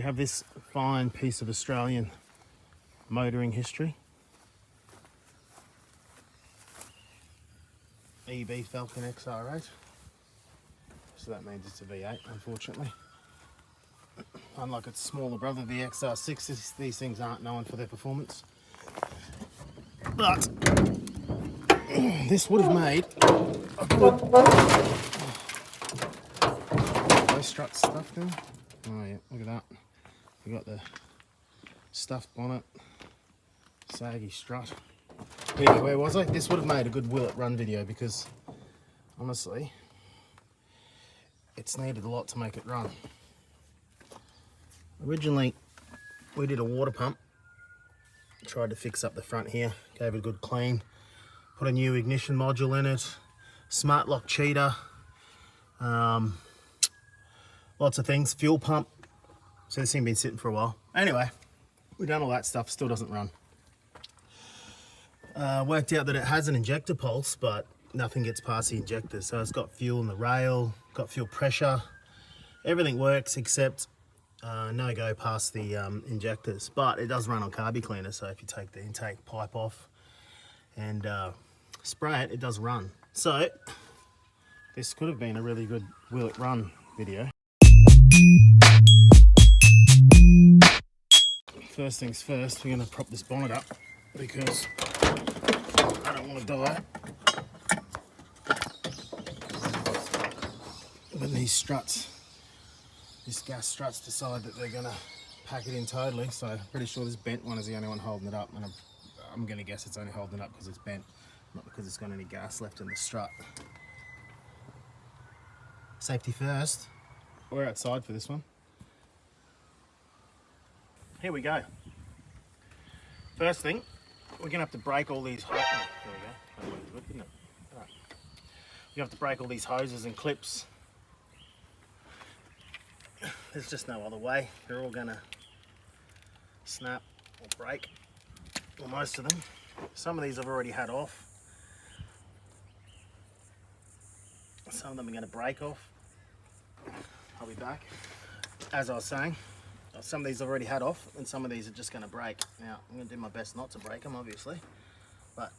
We have this fine piece of Australian motoring history. EB Falcon XR8. So that means it's a V8, unfortunately. Unlike its smaller brother, the XR6, these things aren't known for their performance. But this would have made a good low strut stuff there. Oh yeah, look at that. We got the stuffed bonnet, saggy strut. Anyway, where was I? This would have made a good will it run video because honestly, it's needed a lot to make it run. Originally, we did a water pump, tried to fix up the front here, gave it a good clean, put a new ignition module in it, smart lock cheater, lots of things, fuel pump. So this thing been sitting for a while. Anyway, we've done all that stuff, still doesn't run. Worked out that it has an injector pulse, but nothing gets past the injector. So it's got fuel in the rail, got fuel pressure, everything works except no go past the injectors. But it does run on carby cleaner, so if you take the intake pipe off and spray it, it does run. So this could have been a really good will it run video. First things first, we're going to prop this bonnet up because I don't want to die when these struts, this gas struts, decide that they're going to pack it in totally. So I'm pretty sure this bent one is the only one holding it up, and I'm going to guess it's only holding it up because it's bent, not because it's got any gas left in the strut. Safety first. We're outside for this one. Here we go. First thing, we're gonna have to break all these hoses. Oh, there we go. That worked good, didn't it? Right. You have to break all these hoses and clips. There's just no other way. They're all gonna snap or break, or most of them. Some of these I've already had off. Some of them are gonna break off. I'll be back. As I was saying, some of these I've already had off, and some of these are just going to break. Now, I'm going to do my best not to break them, obviously, but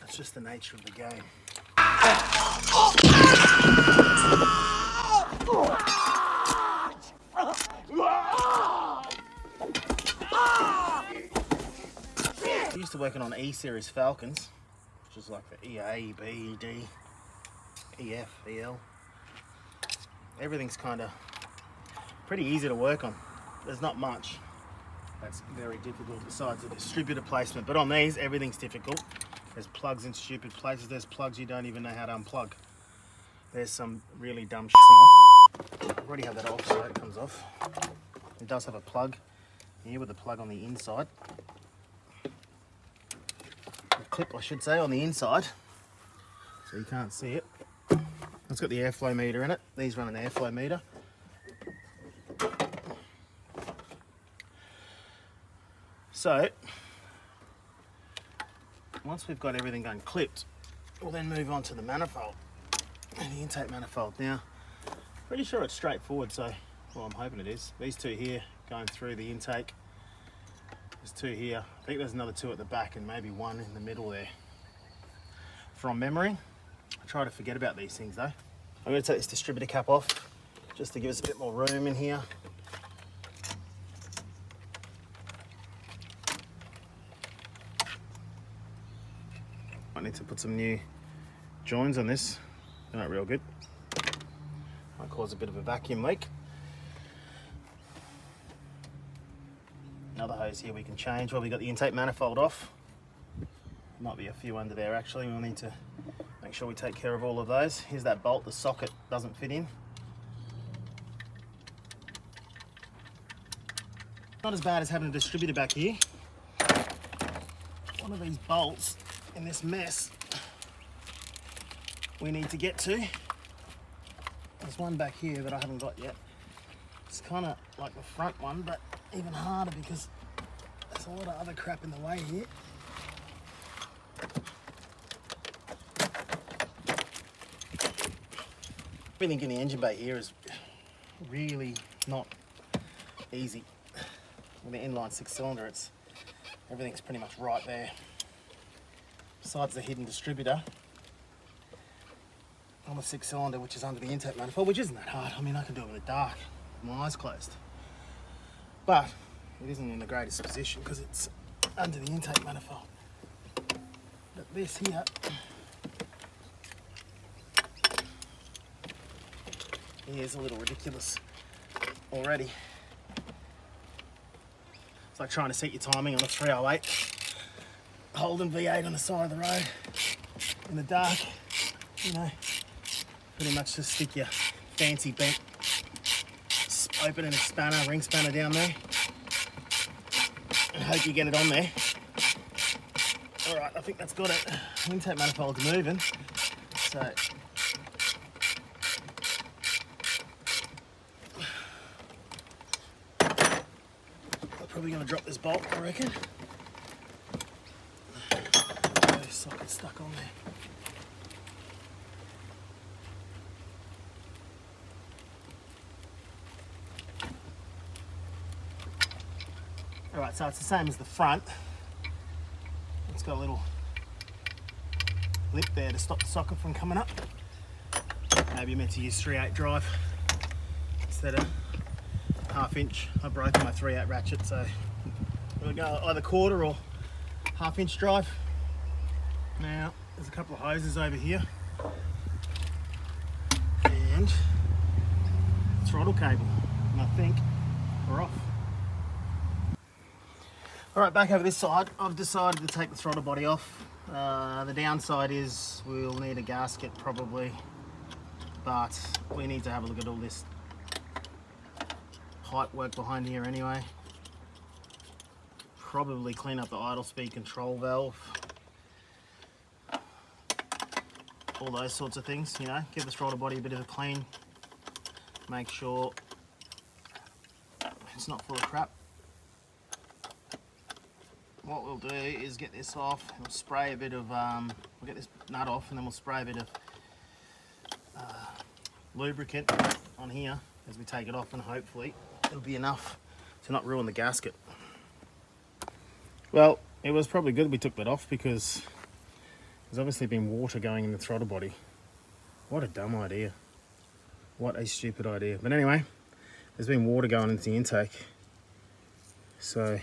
that's just the nature of the game. I used to working on E-series Falcons, which is like the EA, B, D, EF, EL. Everything's kind of pretty easy to work on. There's not much that's very difficult besides the distributor placement, but on these everything's difficult. There's plugs in stupid places, there's plugs you don't even know how to unplug. There's some really dumb shit off. I already have that off, so it comes off. It does have a plug here with a plug on the inside. A clip, I should say, on the inside, so you can't see it. It's got the airflow meter in it. These run an airflow meter. So, once we've got everything unclipped, we'll then move on to the manifold, and the intake manifold. Now, pretty sure it's straightforward, so, well, I'm hoping it is. These two here going through the intake. There's two here. I think there's another two at the back and maybe one in the middle there. From memory, I try to forget about these things though. I'm going to take this distributor cap off just to give us a bit more room in here. I need to put some new joins on this. They're not real good. Might cause a bit of a vacuum leak. Another hose here we can change. Well, we got the intake manifold off. Might be a few under there actually. We'll need to make sure we take care of all of those. Here's that bolt the socket doesn't fit in. Not as bad as having a distributor back here. One of these bolts in this mess we need to get to. There's one back here that I haven't got yet. It's kind of like the front one, but even harder because there's a lot of other crap in the way here. Everything in the engine bay here is really not easy. With the inline 6-cylinder, everything's pretty much right there. Besides the hidden distributor on the 6-cylinder, which is under the intake manifold, which isn't that hard. I mean, I can do it in the dark with my eyes closed. But it isn't in the greatest position because it's under the intake manifold. But this here, is a little ridiculous already. It's like trying to set your timing on a 308, holding V8 on the side of the road in the dark, you know, pretty much just stick your fancy bent opening spanner, ring spanner down there and hope you get it on there. Alright, I think that's got it. The intake manifold's moving, so I'm probably going to drop this bolt, I reckon. This socket's stuck on there. Alright, so it's the same as the front. It's got a little lip there to stop the socket from coming up. Maybe you're meant to use 3/8 drive instead of 1/2 inch. I've broken my 3/8 ratchet, so we'll go either 1/4 or 1/2 inch drive. Now, there's a couple of hoses over here and throttle cable, and I think we're off. Alright, back over this side, I've decided to take the throttle body off. The downside is we'll need a gasket probably, but we need to have a look at all this pipe work behind here anyway. Probably clean up the idle speed control valve. All those sorts of things, you know, give the throttle body a bit of a clean. Make sure it's not full of crap. What we'll do is get this off, and we'll spray a bit of, we'll get this nut off and then we'll spray a bit of lubricant on here as we take it off, and hopefully it'll be enough to not ruin the gasket. Well, it was probably good we took that off because there's obviously been water going in the throttle body. What a dumb idea. What a stupid idea. But anyway, there's been water going into the intake. So,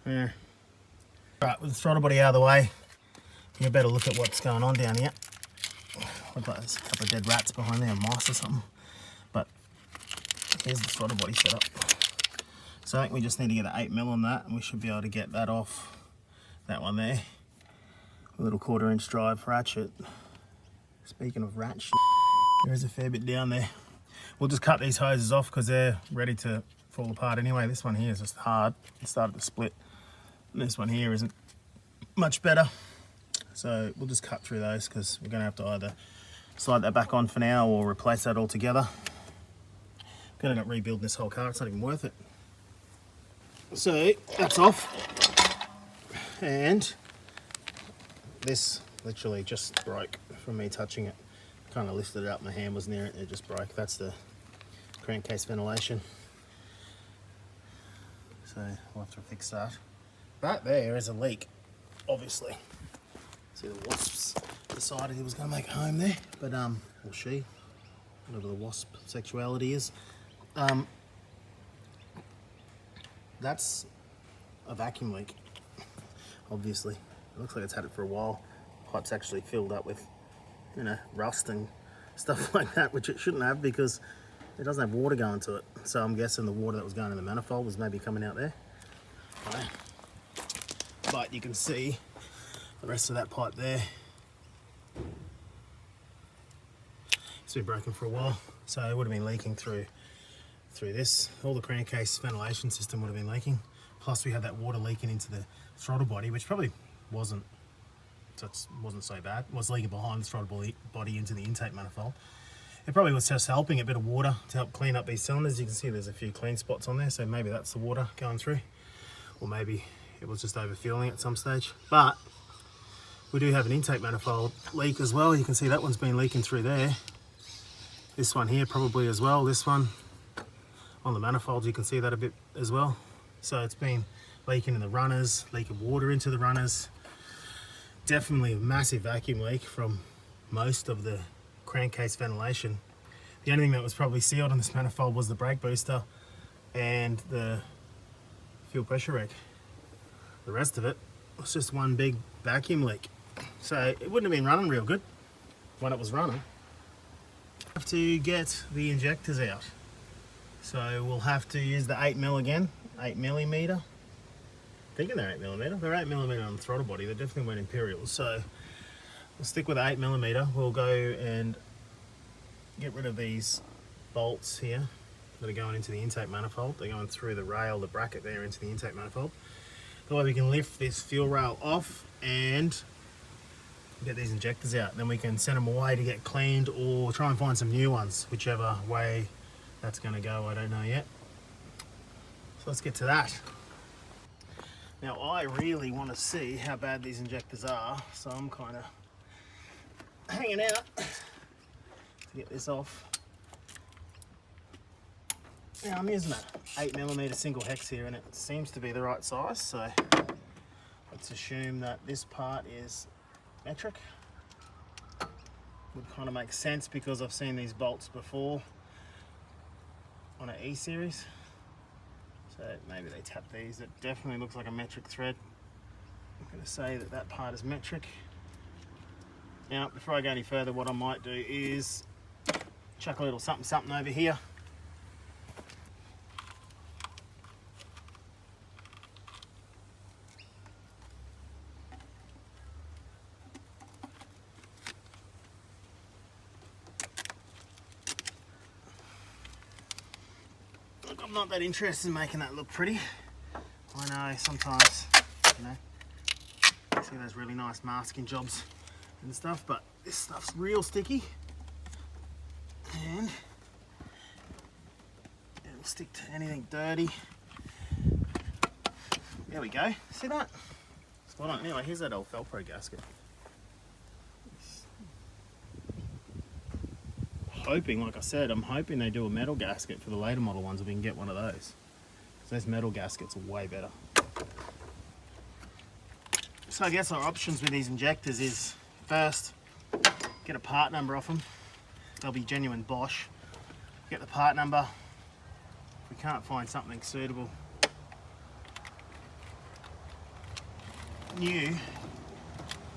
yeah. Right, with the throttle body out of the way, you better look at what's going on down here. Looks like there's a couple of dead rats behind there, mice or something. But here's the throttle body setup. So I think we just need to get an 8mm on that, and we should be able to get that off. That one there. A little 1/4 inch drive ratchet. Speaking of ratchet, there is a fair bit down there. We'll just cut these hoses off because they're ready to fall apart anyway. This one here is just hard. It started to split. And this one here isn't much better. So we'll just cut through those because we're going to have to either slide that back on for now or replace that altogether. I'm going to end up rebuilding this whole car. It's not even worth it. So that's off. And this literally just broke from me touching it. Kind of lifted it up, my hand was near it and it just broke. That's the crankcase ventilation. So we'll have to fix that. That there is a leak, obviously. See the wasps decided he was going to make a home there, but or she, whatever the wasp sexuality is. That's a vacuum leak, obviously. It looks like it's had it for a while. Pipe's actually filled up with, you know, rust and stuff like that, which it shouldn't have because it doesn't have water going to it. So I'm guessing the water that was going in the manifold was maybe coming out there. Right. But you can see the rest of that pipe there. It's been broken for a while, so it would have been leaking through this. All the crankcase ventilation system would have been leaking. Plus we had that water leaking into the throttle body, which probably wasn't so bad. It was leaking behind the throttle body into the intake manifold. It probably was just helping a bit of water to help clean up these cylinders. You can see there's a few clean spots on there, so maybe that's the water going through. Or maybe it was just overfueling at some stage. But we do have an intake manifold leak as well. You can see that one's been leaking through there. This one here probably as well. This one on the manifolds, you can see that a bit as well. So it's been leaking in the runners, leaking water into the runners. Definitely a massive vacuum leak from most of the crankcase ventilation. The only thing that was probably sealed on this manifold was the brake booster and the fuel pressure reg. The rest of it was just one big vacuum leak. So it wouldn't have been running real good when it was running. Have to get the injectors out. So we'll have to use the 8mm again, 8mm. Thinking they're 8mm. They're 8mm on the throttle body. They definitely weren't Imperials. So we'll stick with 8mm. We'll go and get rid of these bolts here that are going into the intake manifold. They're going through the rail, the bracket there, into the intake manifold. That way we can lift this fuel rail off and get these injectors out. Then we can send them away to get cleaned or try and find some new ones, whichever way that's going to go, I don't know yet. So let's get to that. Now I really want to see how bad these injectors are, so I'm kind of hanging out to get this off. Now I'm using an 8mm single hex here and it seems to be the right size, so let's assume that this part is metric. Would kind of make sense because I've seen these bolts before on an E series. So maybe they tap these. It definitely looks like a metric thread. I'm going to say that that part is metric. Now before I go any further, what I might do is chuck a little something over here. Look, I'm not that interested in making that look pretty. I know sometimes, you know, you see those really nice masking jobs and stuff, but this stuff's real sticky and it'll stick to anything dirty. There we go. See that? Spot on. Anyway, here's that old Felpro gasket. Hoping, like I said, I'm hoping they do a metal gasket for the later model ones, if we can get one of those. So those metal gaskets are way better. So I guess our options with these injectors is first, get a part number off them. They'll be genuine Bosch. Get the part number. If we can't find something suitable, new,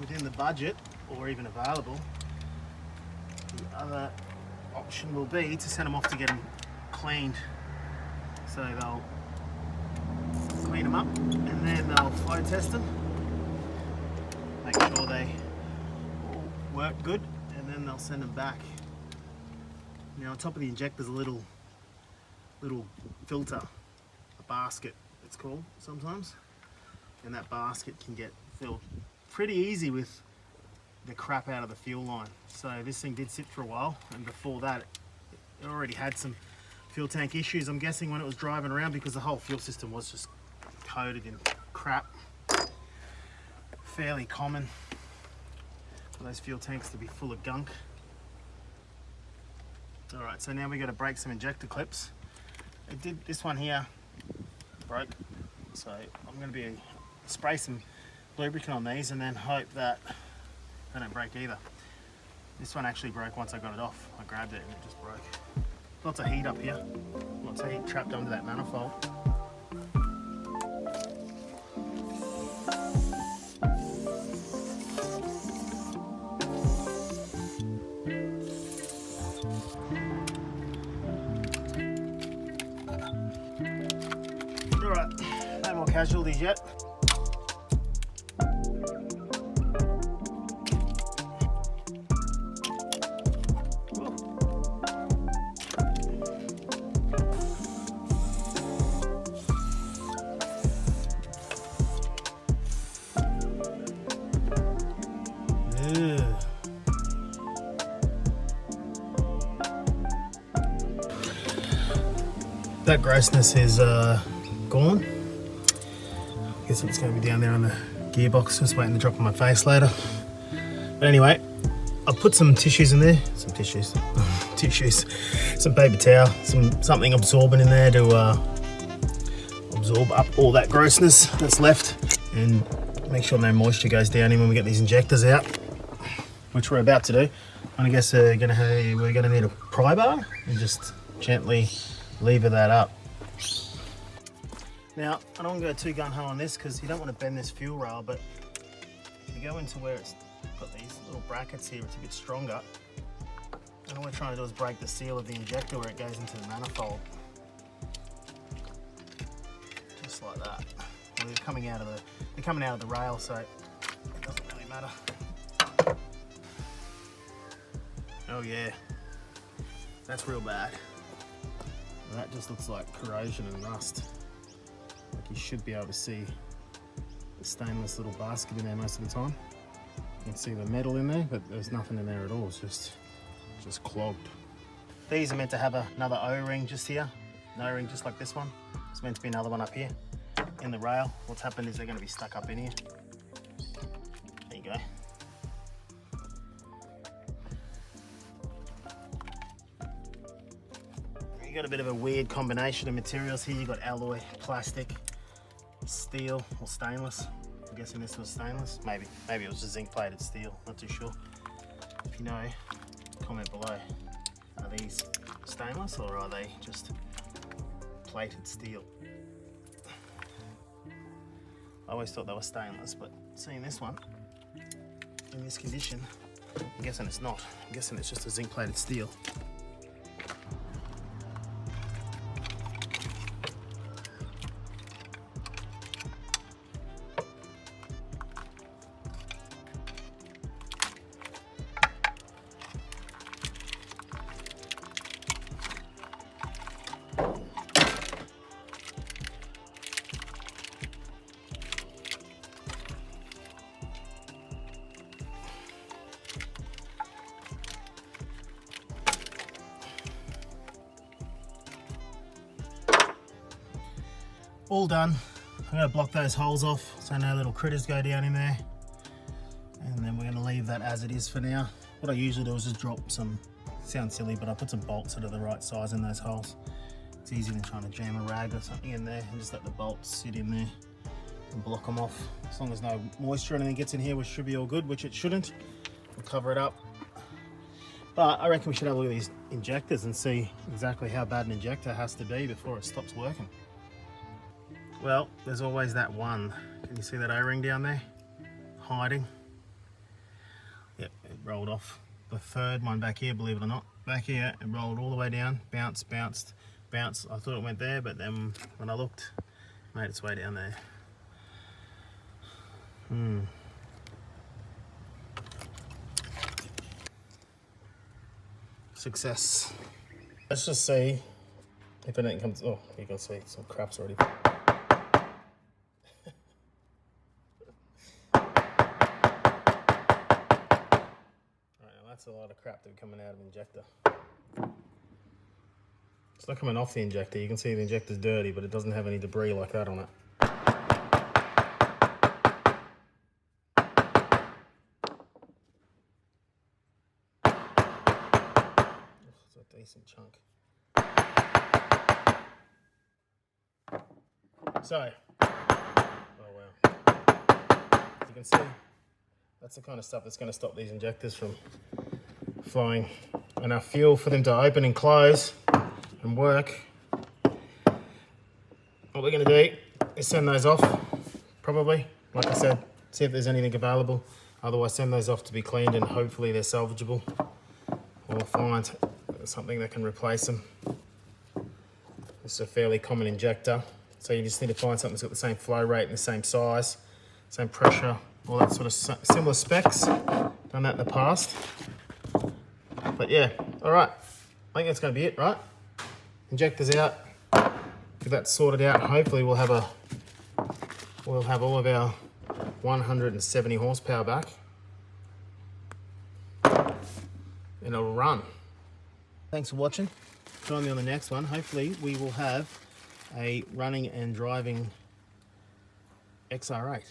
within the budget, or even available, the other option will be to send them off to get them cleaned. So they'll clean them up and then they'll flow test them, make sure they all work good, and then they'll send them back. Now on top of the injector there's a little filter, a basket it's called sometimes, and that basket can get filled pretty easy with the crap out of the fuel line. So this thing did sit for a while, and before that it already had some fuel tank issues, I'm guessing, when it was driving around, because the whole fuel system was just coated in crap. Fairly common for those fuel tanks to be full of gunk. Alright, so now we got to break some injector clips. This one here broke, so I'm going to spray some lubricant on these and then hope that they don't break either. This one actually broke once I got it off. I grabbed it and it just broke. Lots of heat up here. Lots of heat trapped under that manifold. Alright, no more casualties yet. That grossness is gone. I guess it's going to be down there on the gearbox, just waiting to drop on my face later. But anyway, I've put some tissues in there, some paper towel, something absorbent in there to absorb up all that grossness that's left and make sure no moisture goes down in when we get these injectors out, which we're about to do. I guess we're gonna need a pry bar and just gently lever that up. Now, I don't want to go too gung-ho on this because you don't want to bend this fuel rail, but if you go into where it's got these little brackets here, it's a bit stronger. And all we're trying to do is break the seal of the injector where it goes into the manifold. Just like that. And they're coming out of the rail, so it doesn't really matter. Oh yeah, that's real bad. That just looks like corrosion and rust. Like you should be able to see the stainless little basket in there most of the time. You can see the metal in there, but there's nothing in there at all. It's just clogged. These are meant to have another O-ring just here. An O-ring just like this one. There's meant to be another one up here in the rail. What's happened is they're going to be stuck up in here. There you go. You got a bit of a weird combination of materials here. You got alloy, plastic, steel or stainless. I'm guessing this was stainless. Maybe it was just zinc plated steel. Not too sure. If you know, comment below. Are these stainless or are they just plated steel? I always thought they were stainless, but seeing this one in this condition, I'm guessing it's not. I'm guessing it's just a zinc plated steel. All done. I'm going to block those holes off so no little critters go down in there, and then we're going to leave that as it is for now. What I usually do is just drop some, sounds silly, but I put some bolts that are the right size in those holes. It's easier than trying to jam a rag or something in there, and just let the bolts sit in there and block them off. As long as no moisture or anything gets in here, which should be all good, which it shouldn't. We'll cover it up. But I reckon we should have a look at these injectors and see exactly how bad an injector has to be before it stops working. Well, there's always that one. Can you see that O-ring down there? Hiding. Yep, it rolled off. The third one back here, believe it or not. Back here, it rolled all the way down, bounced. I thought it went there, but then when I looked, it made its way down there. Success. Let's just see if anything comes. Oh, you can see some crap's already. That's a lot of crap that coming out of the injector. It's not coming off the injector. You can see the injector's dirty, but it doesn't have any debris like that on it. It's a decent chunk. So, oh wow. You can see that's the kind of stuff that's going to stop these injectors from flowing enough fuel for them to open and close and work. What we're going to do is send those off, probably, like I said, see if there's anything available. Otherwise send those off to be cleaned and hopefully they're salvageable, or find something that can replace them. This is a fairly common injector, so you just need to find something that's got the same flow rate and the same size, same pressure, all that sort of similar specs. Done that in the past. But yeah, all right. I think that's going to be it, right? Injectors out. Get that sorted out. Hopefully we'll have all of our 170 horsepower back. And it'll run. Thanks for watching. Join me on the next one. Hopefully we will have a running and driving XR8.